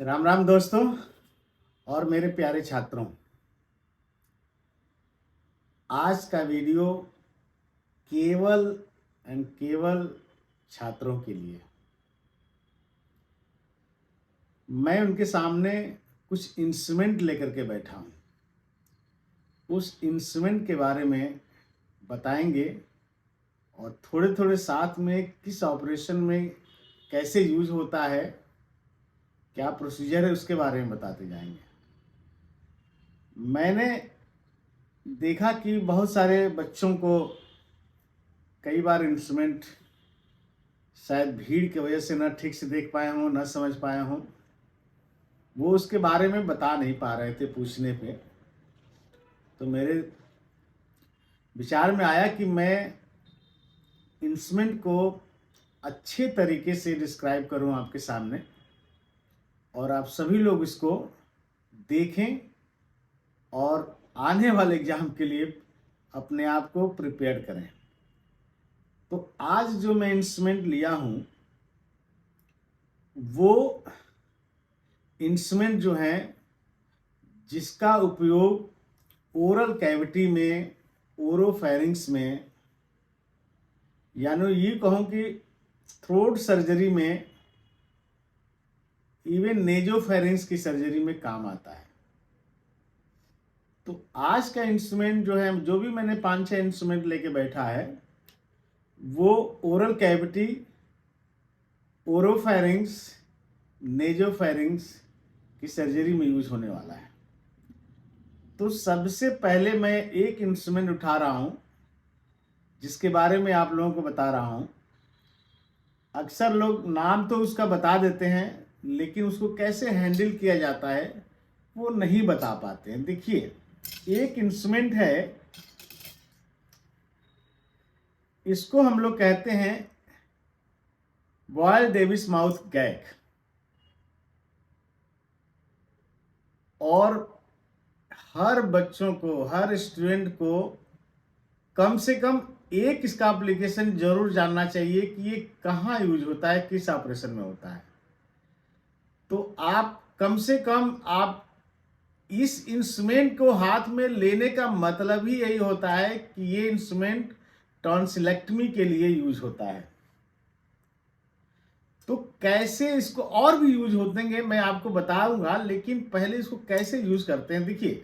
राम राम दोस्तों और मेरे प्यारे छात्रों। आज का वीडियो केवल एंड केवल छात्रों के लिए। मैं उनके सामने कुछ इंस्ट्रूमेंट लेकर के बैठा हूँ। उस इंस्ट्रूमेंट के बारे में बताएंगे और थोड़े थोड़े साथ में किस ऑपरेशन में कैसे यूज होता है, क्या प्रोसीजर है, उसके बारे में बताते जाएंगे। मैंने देखा कि बहुत सारे बच्चों को कई बार इंस्ट्रूमेंट शायद भीड़ की वजह से न ठीक से देख पाए हों, न समझ पाए हों, वो उसके बारे में बता नहीं पा रहे थे पूछने पे। तो मेरे विचार में आया कि मैं इंस्ट्रूमेंट को अच्छे तरीके से डिस्क्राइब करूं आपके सामने और आप सभी लोग इसको देखें और आने वाले एग्जाम के लिए अपने आप को प्रिपेयर करें। तो आज जो मैं इंस्ट्रूमेंट लिया हूं वो इंस्ट्रूमेंट जो है जिसका उपयोग ओरल कैविटी में, ओरोफेरिंक्स में, यानी ये कहूँ कि थ्रोट सर्जरी में, इवन नेजोफेरिंक्स की सर्जरी में काम आता है। तो आज का इंस्ट्रूमेंट जो है, जो भी मैंने 5-6 इंस्ट्रूमेंट लेके बैठा है, वो ओरल कैविटी, ओरोफेरिंक्स, नेजोफेरिंक्स की सर्जरी में यूज होने वाला है। तो सबसे पहले मैं एक इंस्ट्रूमेंट उठा रहा हूं जिसके बारे में आप लोगों को बता रहा हूं। अक्सर लोग नाम तो उसका बता देते हैं लेकिन उसको कैसे हैंडल किया जाता है वो नहीं बता पाते हैं। देखिए, एक इंस्ट्रूमेंट है, इसको हम लोग कहते हैं बॉयल डेविस माउथ गैग। और हर बच्चों को, हर स्टूडेंट को कम से कम एक इसका एप्लीकेशन जरूर जानना चाहिए कि ये कहाँ यूज होता है, किस ऑपरेशन में होता है। तो आप कम से कम आप इस इंस्ट्रूमेंट को हाथ में लेने का मतलब ही यही होता है कि ये इंस्ट्रूमेंट टॉन्सिलेक्टमी के लिए यूज होता है। तो कैसे इसको और भी यूज होते हैं मैं आपको बताऊंगा, लेकिन पहले इसको कैसे यूज करते हैं। देखिए,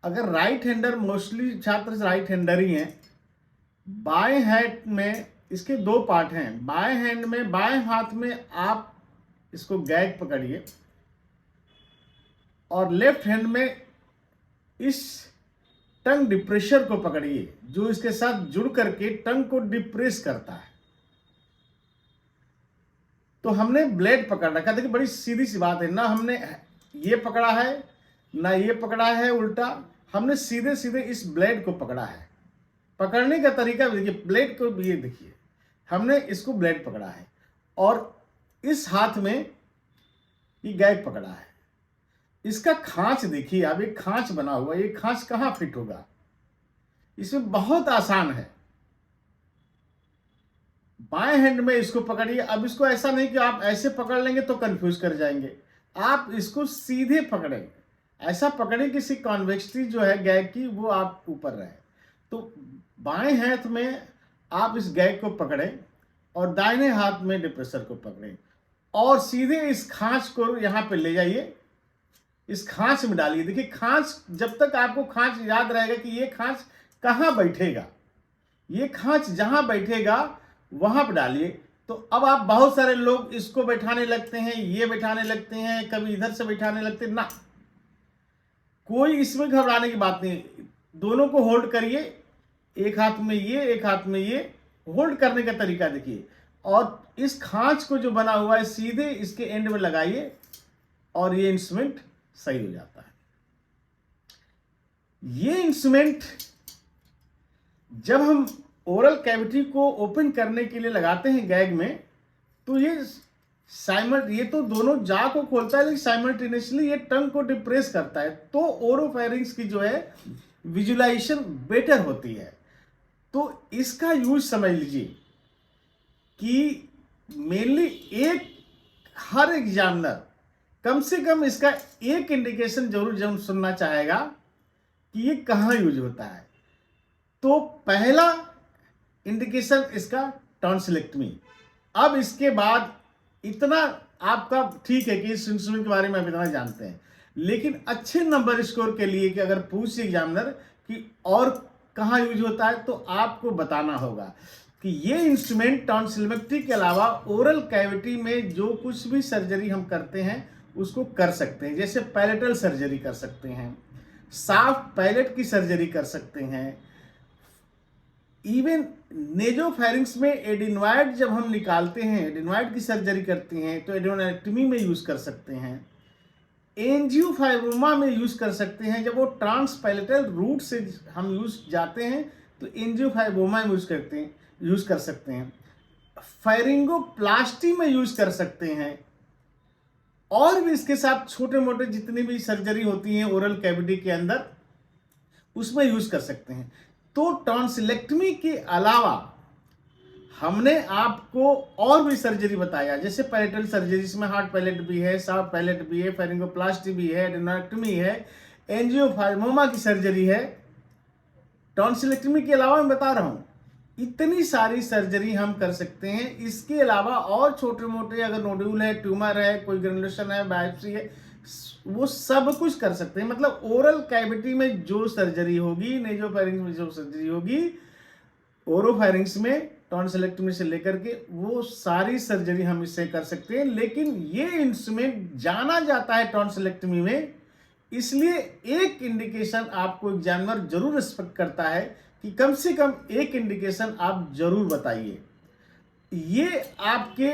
अगर राइट हैंडर, मोस्टली छात्र राइट हैंडर ही हैं, बाएं हैंड में इसके दो पार्ट हैं। बाएं हैंड में, बाएं हाथ में आप इसको गैग पकड़िए और लेफ्ट हैंड में इस टंग डिप्रेशर को पकड़िए जो इसके साथ जुड़ करके टंग को डिप्रेस करता है। तो हमने ब्लेड पकड़ रखा। देखिए, बड़ी सीधी सी बात है ना, हमने ये पकड़ा है ना ये पकड़ा है उल्टा, हमने सीधे सीधे इस ब्लेड को पकड़ा है। पकड़ने का तरीका देखिए, ब्लेड को ये देखिए, हमने इसको ब्लेड पकड़ा है और इस हाथ में ये गैग पकड़ा है। इसका खांच देखिए, अब एक खांच बना हुआ, ये खांच कहां फिट होगा, इसमें बहुत आसान है। बाएं हैंड में इसको पकड़िए। अब इसको ऐसा नहीं कि आप ऐसे पकड़ लेंगे तो कंफ्यूज कर जाएंगे, आप इसको सीधे पकड़ेंगे। ऐसा पकड़ें कि इसकी कॉन्वेक्सिटी जो है गैग की वो आप ऊपर रहे। तो बाएं हाथ में आप इस गैग को पकड़ें और दाहिने हाथ में डिप्रेसर को पकड़ें और सीधे इस खांच को यहां पे ले जाइए, इस खांच में डालिए। देखिए, खांच, जब तक आपको खांच याद रहेगा कि ये खांच कहां बैठेगा, ये खांच जहां बैठेगा वहां पर डालिए। तो अब आप, बहुत सारे लोग इसको बैठाने लगते हैं, ये बैठाने लगते हैं, कभी इधर से बैठाने लगते हैं ना, कोई इसमें घबराने की बात नहीं। दोनों को होल्ड करिए, एक हाथ में ये, एक हाथ में ये। होल्ड करने का तरीका देखिए और इस खांच को जो बना हुआ है सीधे इसके एंड में लगाइए और ये इंस्ट्रूमेंट सही हो जाता है। ये इंस्ट्रूमेंट जब हम ओरल कैविटी को ओपन करने के लिए लगाते हैं गैग में, तो ये तो दोनों जा को खोलता है लेकिन साइमल्टेनियसली ये टंग को डिप्रेस करता है। तो ओरोफेरिंक्स की जो है विजुलाइजेशन बेटर होती है। तो इसका यूज समझ लीजिए कि मेनली हर एग्जामिनर कम से कम इसका एक इंडिकेशन जरूर सुनना चाहेगा कि ये कहाँ यूज होता है। तो पहला इंडिकेशन इसका टॉन्सिलेक्टमी। अब इसके बाद इतना आपका ठीक है कि इस इंस्ट्रूमेंट के बारे में आप इतना जानते हैं, लेकिन अच्छे नंबर स्कोर के लिए कि अगर पूछे एग्जामिनर कि और कहाँ यूज होता है, तो आपको बताना होगा कि ये इंस्ट्रूमेंट टॉन्सिलोमेट्री के अलावा ओरल कैविटी में जो कुछ भी सर्जरी हम करते हैं उसको कर सकते हैं। जैसे पैलेटल सर्जरी कर सकते हैं, सॉफ्ट पैलेट की सर्जरी कर सकते हैं, इवन नेजोफेरिंक्स में एडिनोइड जब हम निकालते हैं, एडिनोइड की सर्जरी करते हैं तो एडिनोइडक्टमी में यूज कर सकते हैं। एंजियोफाइब्रोमा में यूज कर सकते हैं, जब वो ट्रांसपैलेटल रूट से हम यूज जाते हैं तो एंजियोफाइब्रोमा में यूज कर सकते हैं। फेरिंगोप्लास्टी में यूज कर सकते हैं, और भी इसके साथ छोटे मोटे जितनी भी सर्जरी होती हैं ओरल कैविटी के अंदर उसमें यूज कर सकते हैं। तो टॉन्सिलेक्टमी के अलावा हमने आपको और भी सर्जरी बताया, जैसे पैलेटल सर्जरी जिसमें हार्ड पैलेट भी है, सॉफ्ट पैलेट भी है, फेरिंगोप्लास्टी भी है, एडिनोइडक्टमी है, एंजियोफाइब्रोमा की सर्जरी है। टॉन्सिलेक्टमी के अलावा मैं बता रहा हूं इतनी सारी सर्जरी हम कर सकते हैं। इसके अलावा और छोटे मोटे अगर नोड्यूल है, ट्यूमर है, कोई ग्रेनुलेशन है, बायोप्सी है, वो सब कुछ कर सकते हैं। मतलब ओरल कैविटी में जो सर्जरी होगी, नेजोफेरिंक्स में जो सर्जरी होगी, ओरोफेरिंक्स में टॉन्सिलेक्टमी से लेकर के वो सारी सर्जरी हम इससे कर सकते हैं। लेकिन ये इंस्ट्रूमेंट जाना जाता है टॉन्सिलेक्टमी में, इसलिए एक इंडिकेशन आपको एग्जामिनर जरूर एक्सपेक्ट करता है कि कम से कम एक इंडिकेशन आप जरूर बताइए। ये आपके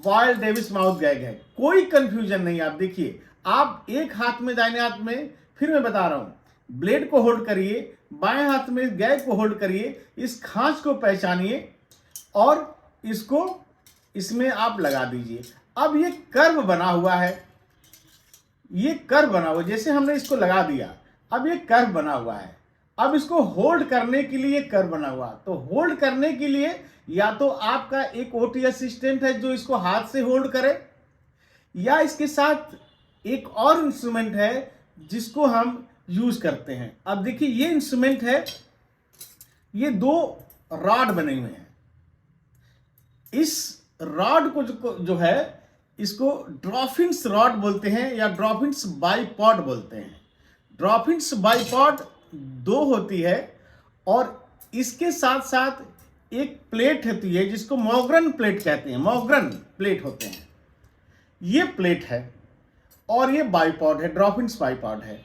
वॉयल डेविस माउथ गैग है, कोई कंफ्यूजन नहीं। आप देखिए, आप एक हाथ में, दाहिने हाथ में, फिर मैं बता रहा हूं, ब्लेड को होल्ड करिए, बाएं हाथ में गैग को होल्ड करिए, इस खांच को पहचानिए और इसको इसमें आप लगा दीजिए। अब ये कर्व बना हुआ है, ये कर्व बना हुआ, जैसे हमने इसको लगा दिया, अब ये कर्व बना हुआ है। अब इसको होल्ड करने के लिए कर्व बना हुआ, तो होल्ड करने के लिए या तो आपका एक ओटी असिस्टेंट है जो इसको हाथ से होल्ड करे, या इसके साथ एक और इंस्ट्रूमेंट है जिसको हम यूज करते हैं। अब देखिए, ये इंस्ट्रूमेंट है, ये दो रॉड बने हुए हैं। इस रॉड को जो है इसको ड्रॉफिन्स रॉड बोलते हैं या ड्रॉफिन्स बाइपॉड बोलते हैं। ड्रॉफिन्स बाइपॉड दो होती है, और इसके साथ साथ एक प्लेट होती है जिसको मोग्रन प्लेट कहते हैं, मोग्रन प्लेट होते हैं। ये प्लेट है और ये बाइपॉड है, ड्रॉफिन्स बाइपॉड है।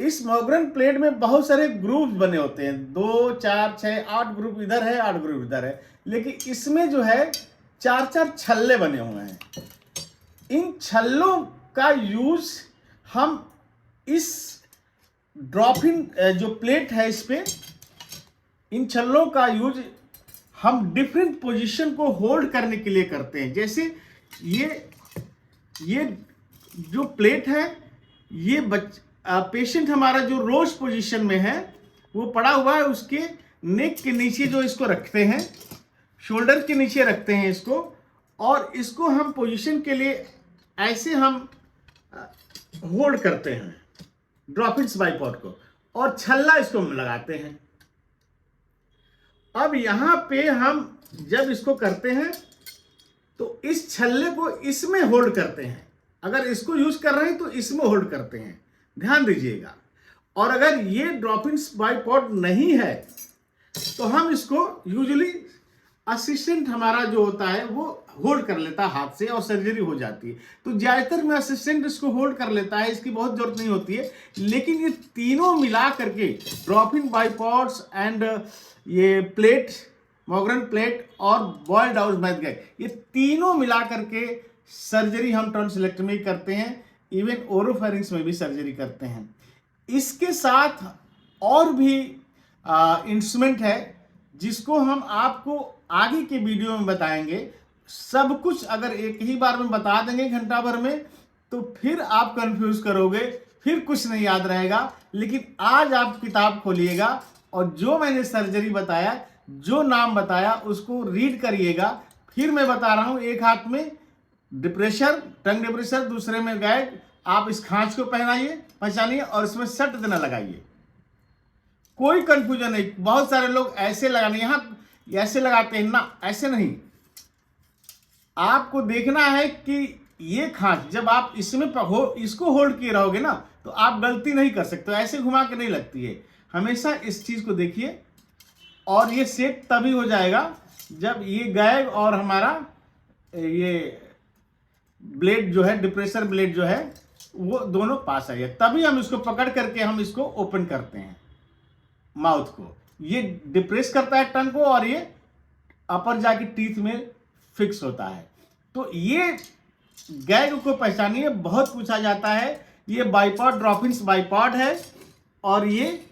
इस मोग्रन प्लेट में बहुत सारे ग्रुप बने होते हैं, 2, 4, 6, 8 ग्रुप इधर है, 8 ग्रुप इधर है, लेकिन इसमें जो है 4-4 छल्ले बने हुए हैं। इन छल्लों का यूज हम इस ड्रॉफिन जो प्लेट है इस पे, इन छल्लों का यूज हम डिफरेंट पोजीशन को होल्ड करने के लिए करते हैं। जैसे ये जो प्लेट है, ये पेशेंट हमारा जो रोज पोजीशन में है वो पड़ा हुआ है, उसके नेक के नीचे जो इसको रखते हैं, शोल्डर के नीचे रखते हैं इसको, और इसको हम पोजीशन के लिए ऐसे हम होल्ड करते हैं ड्रॉफिन्स बाइपॉड को, और छल्ला इसको लगाते हैं। अब यहां पे हम जब इसको करते हैं तो इस छल्ले को इसमें होल्ड करते हैं। अगर इसको यूज कर रहे हैं तो इसमें होल्ड करते हैं, ध्यान दीजिएगा। और अगर ये ड्रॉफिन्स बाइपॉड नहीं है तो हम इसको यूजुअली असिस्टेंट हमारा जो होता है वो होल्ड कर लेता है हाथ से, और सर्जरी हो जाती है। तो ज्यादातर में असिस्टेंट इसको होल्ड कर लेता है, इसकी बहुत जरूरत नहीं होती है। लेकिन ये तीनों मिला करके, ड्रॉफिन बाइपॉड्स एंड ये प्लेट, मोग्रन प्लेट और बॉयल्ड आउट माउथ गैग, ये तीनों मिला करके सर्जरी हम टॉन्सिलेक्टमी करते हैं। इवन ओरोफेरिंक्स में भी सर्जरी करते हैं। इसके साथ और भी इंस्ट्रूमेंट है जिसको हम आपको आगे के वीडियो में बताएंगे। सब कुछ अगर एक ही बार में बता देंगे घंटा भर में तो फिर आप कंफ्यूज करोगे, फिर कुछ नहीं याद रहेगा। लेकिन आज आप किताब खोलिएगा और जो मैंने सर्जरी बताया, जो नाम बताया, उसको रीड करिएगा। फिर मैं बता रहा हूं, एक हाथ में डिप्रेशर, टंग डिप्रेशर, दूसरे में गैग। आप इस खांच को पहचानिए और इसमें सट देना लगाइए, कोई कंफ्यूजन नहीं। बहुत सारे लोग ऐसे लगाने, यहाँ ऐसे लगाते हैं ना, ऐसे नहीं। आपको देखना है कि ये खांच जब आप इसमें इसको होल्ड किए रहोगे ना, तो आप गलती नहीं कर सकते, ऐसे घुमा के नहीं लगती है। हमेशा इस चीज को देखिए, और ये सेट तभी हो जाएगा जब ये गैग और हमारा ये ब्लेड जो है, डिप्रेशर ब्लेड जो है, वो दोनों पास आइए, तभी हम इसको पकड़ करके हम इसको ओपन करते हैं माउथ को। ये डिप्रेस करता है टंग को और ये अपर जाके टीथ में फिक्स होता है। तो ये गैग को पहचानिए, बहुत पूछा जाता है। ये बाइपॉड, ड्रॉपिंग्स बाइपॉड है और ये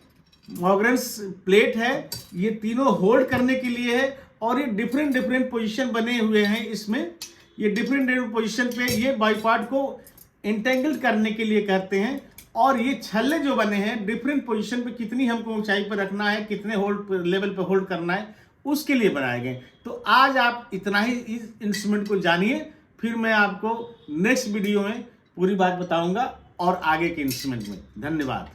मॉर्गन्स प्लेट है। ये तीनों होल्ड करने के लिए है और ये डिफरेंट पोजीशन बने हुए हैं इसमें। ये डिफरेंट पोजीशन पे ये बाइपॉड को इंटेंगल करने के लिए करते हैं। और ये छल्ले जो बने हैं डिफरेंट पोजीशन पे, कितनी हमको ऊंचाई पर रखना है, कितने होल्ड लेवल पे होल्ड करना है, उसके लिए बनाए गए। तो आज आप इतना ही इस इंस्ट्रूमेंट को जानिए, फिर मैं आपको नेक्स्ट वीडियो में पूरी बात बताऊंगा और आगे के इंस्ट्रूमेंट में। धन्यवाद।